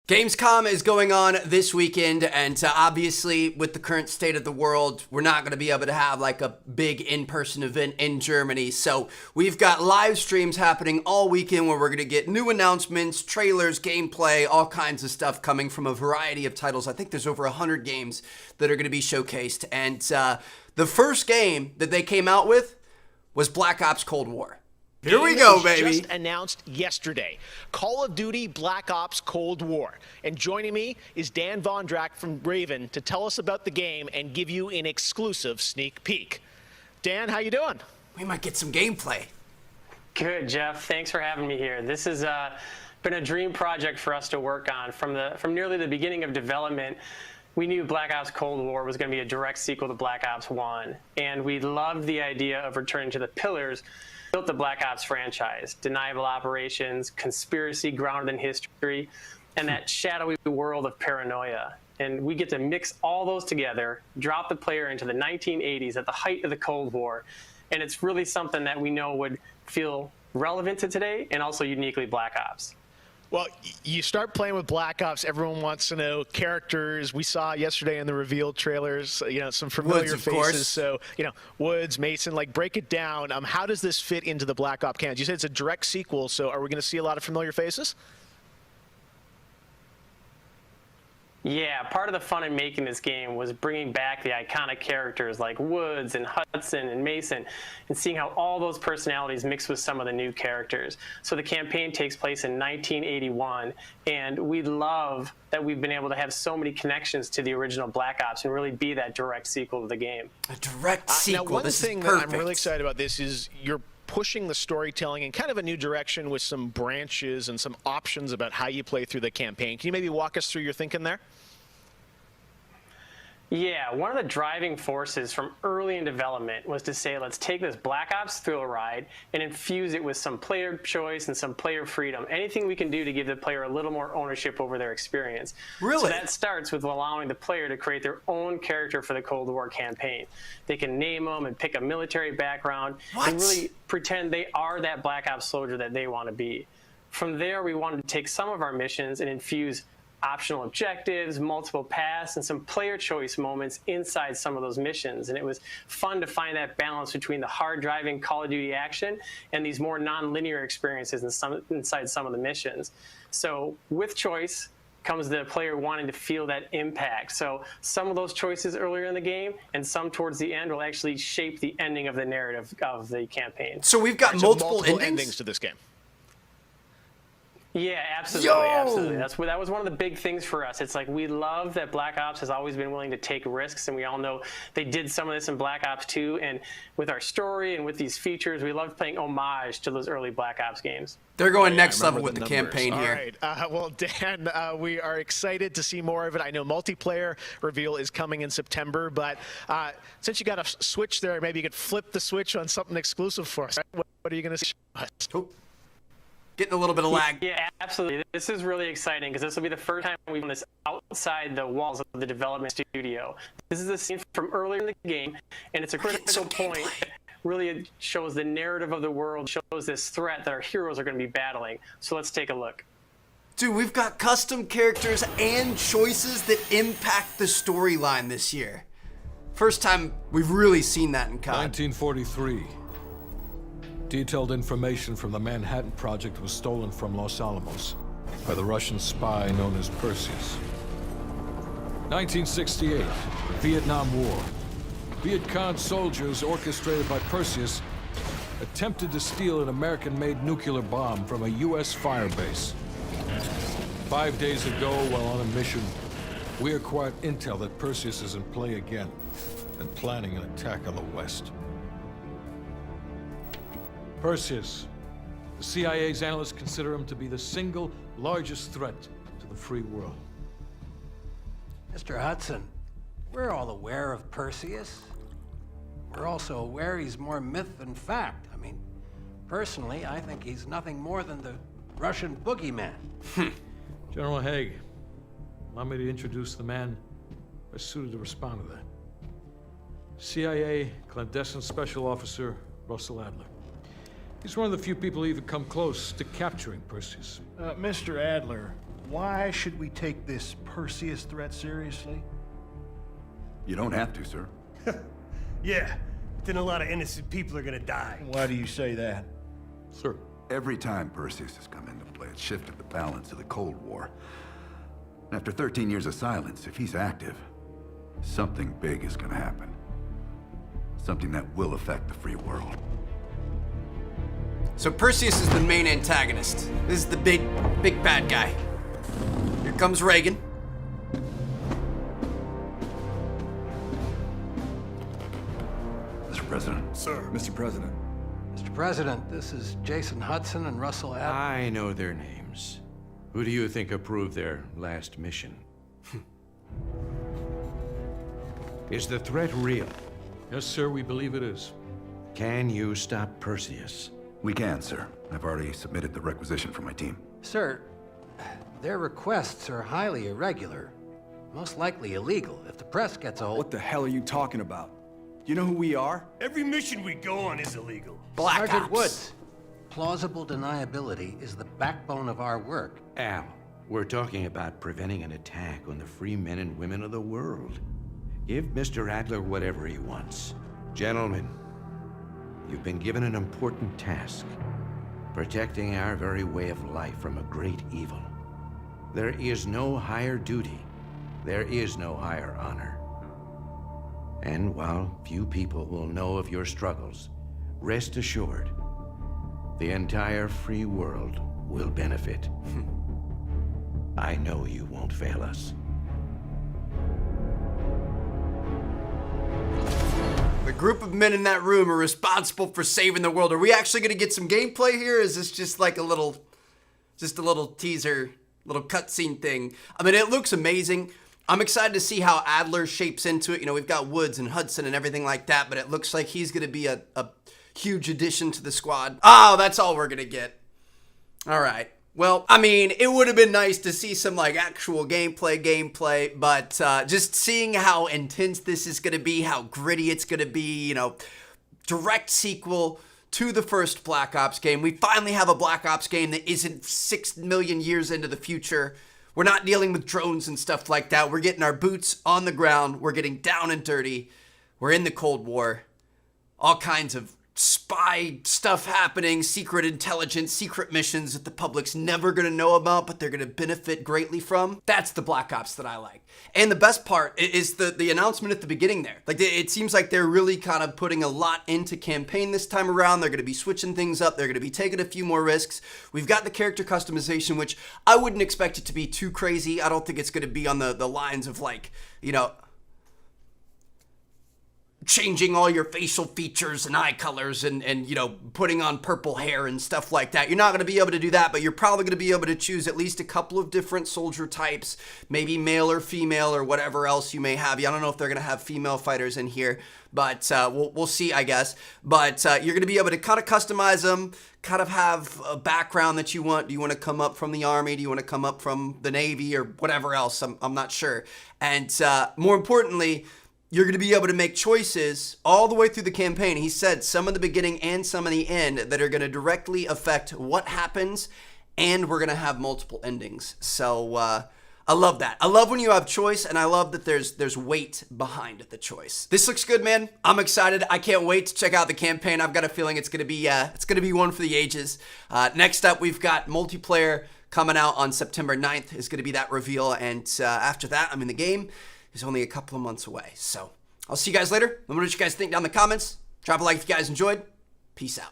Gamescom is going on this weekend, and obviously with the current state of the world, we're not going to be able to have like a big in-person event in Germany. So we've got live streams happening all weekend where we're going to get new announcements, trailers, gameplay, all kinds of stuff coming from a variety of titles. I think there's over 100 games that are going to be showcased. And the first game that they came out with was Black Ops Cold War. Here we go, baby. Just announced yesterday. Call of Duty Black Ops Cold War. And joining me is Dan Vondrak from Raven to tell us about the game and give you an exclusive sneak peek. Dan, how you doing? We might get some gameplay. Good, Jeff. Thanks for having me here. This has been a dream project for us to work on. From nearly the beginning of development, we knew Black Ops Cold War was going to be a direct sequel to Black Ops 1. And we loved the idea of returning to the pillars built the Black Ops franchise: deniable operations, conspiracy grounded in history, and that shadowy world of paranoia. And we get to mix all those together, drop the player into the 1980s at the height of the Cold War. And it's really something that we know would feel relevant to today and also uniquely Black Ops. Well, you start playing with Black Ops, everyone wants to know characters. We saw yesterday in the reveal trailers, some familiar Woods, faces. course. So, Woods, Mason, break it down. How does this fit into the Black Ops canon? You said it's a direct sequel, so are we going to see a lot of familiar faces? Yeah, part of the fun in making this game was bringing back the iconic characters like Woods and Hudson and Mason and seeing how all those personalities mix with some of the new characters. So the campaign takes place in 1981, and we love that we've been able to have so many connections to the original Black Ops and really be that direct sequel to the game. A direct sequel. Now, one this thing is that perfect. I'm really excited about this is you're pushing the storytelling in kind of a new direction with some branches and some options about how you play through the campaign. Can you maybe walk us through your thinking there? Yeah, one of the driving forces from early in development was to say, let's take this Black Ops thrill ride and infuse it with some player choice and some player freedom. Anything we can do to give the player a little more ownership over their experience. Really? So that starts with allowing the player to create their own character for the Cold War campaign. They can name them and pick a military background and really pretend they are that Black Ops soldier that they want to be. From there, we wanted to take some of our missions and infuse optional objectives, multiple paths, and some player choice moments inside some of those missions. And it was fun to find that balance between the hard-driving Call of Duty action and these more non-linear experiences inside some of the missions. So with choice comes the player wanting to feel that impact. So some of those choices earlier in the game and some towards the end will actually shape the ending of the narrative of the campaign. So we've got multiple endings to this game. Yeah, absolutely, absolutely. That was one of the big things for us. It's like we love that Black Ops has always been willing to take risks, and we all know they did some of this in Black Ops 2. And with our story and with these features, we love playing homage to those early Black Ops games. They're going next level with the campaign here. All right. Well, Dan, we are excited to see more of it. I know multiplayer reveal is coming in September, but since you got a switch there, maybe you could flip the switch on something exclusive for us. What are you going to see? Getting a little bit of lag. Yeah, absolutely. This is really exciting because this will be the first time we've done this outside the walls of the development studio. This is a scene from earlier in the game, and it's a critical point. Really shows the narrative of the world, shows this threat that our heroes are going to be battling. So let's take a look. Dude, we've got custom characters and choices that impact the storyline this year. First time we've really seen that in COD. 1943. Detailed information from the Manhattan Project was stolen from Los Alamos by the Russian spy known as Perseus. 1968, the Vietnam War. Viet Cong soldiers orchestrated by Perseus attempted to steal an American-made nuclear bomb from a U.S. firebase. 5 days ago, while on a mission, we acquired intel that Perseus is in play again and planning an attack on the West. Perseus. The CIA's analysts consider him to be the single largest threat to the free world. Mr. Hudson, we're all aware of Perseus. We're also aware he's more myth than fact. I mean, personally, I think he's nothing more than the Russian boogeyman. General Haig, allow me to introduce the man best suited to respond to that. CIA clandestine special officer Russell Adler. He's one of the few people who even come close to capturing Perseus. Mr. Adler, Why should we take this Perseus threat seriously? You don't have to, sir. Yeah, but then a lot of innocent people are gonna die. Why do you say that? Sir. Every time Perseus has come into play, it's shifted the balance of the Cold War. After 13 years of silence, if he's active, something big is gonna happen. Something that will affect the free world. So Perseus is the main antagonist. This is the big bad guy. Here comes Reagan. Mr. President. Sir. Mr. President. Mr. President, this is Jason Hudson and Russell Adler. I know their names. Who do you think approved their last mission? Is the threat real? Yes, sir, we believe it is. Can you stop Perseus? We can, sir. I've already submitted the requisition for my team. Sir, their requests are highly irregular, most likely illegal. If the press gets a hold... What the hell are you talking about? You know who we are? Every mission we go on is illegal. Black Sergeant Ops. Woods, plausible deniability is the backbone of our work. Al, we're talking about preventing an attack on the free men and women of the world. Give Mr. Adler whatever he wants. Gentlemen, you've been given an important task. Protecting our very way of life from a great evil. There is no higher duty. There is no higher honor. And while few people will know of your struggles, rest assured, the entire free world will benefit. I know you won't fail us. The group of men in that room are responsible for saving the world. Are we actually going to get some gameplay here? Is this just like a little teaser, little cutscene thing? I mean, it looks amazing. I'm excited to see how Adler shapes into it. You know, we've got Woods and Hudson and everything like that, but it looks like he's going to be a huge addition to the squad. Oh, that's all we're going to get. All right. Well, I mean, it would have been nice to see some like actual gameplay, but just seeing how intense this is going to be, how gritty it's going to be, you know, direct sequel to the first Black Ops game. We finally have a Black Ops game that isn't 6 million years into the future. We're not dealing with drones and stuff like that. We're getting our boots on the ground. We're getting down and dirty. We're in the Cold War. All kinds of spy stuff happening, secret intelligence, secret missions that the public's never going to know about, but they're going to benefit greatly from. That's the Black Ops that I like. And the best part is the announcement at the beginning there. Like, it seems like they're really kind of putting a lot into campaign this time around. They're going to be switching things up. They're going to be taking a few more risks. We've got the character customization, which I wouldn't expect it to be too crazy. I don't think it's going to be on the lines of, like, you know, changing all your facial features and eye colors and you know, putting on purple hair and stuff like that. You're not going to be able to do that, but you're probably going to be able to choose at least a couple of different soldier types, maybe male or female or whatever else you may have. I don't know if they're going to have female fighters in here, but we'll see, I guess. But you're going to be able to kind of customize them, kind of have a background that you want. Do you want to come up from the Army? Do you want to come up from the Navy or whatever else? I'm not sure. And more importantly, you're going to be able to make choices all the way through the campaign. He said some in the beginning and some in the end that are going to directly affect what happens, and we're going to have multiple endings. So I love that. I love when you have choice, and I love that there's weight behind the choice. This looks good, man. I'm excited. I can't wait to check out the campaign. I've got a feeling it's going to be one for the ages. Next up, we've got multiplayer coming out on September 9th. Is going to be that reveal, and after that, the game is only a couple of months away. So I'll see you guys later. Let me know what you guys think down in the comments. Drop a like if you guys enjoyed. Peace out.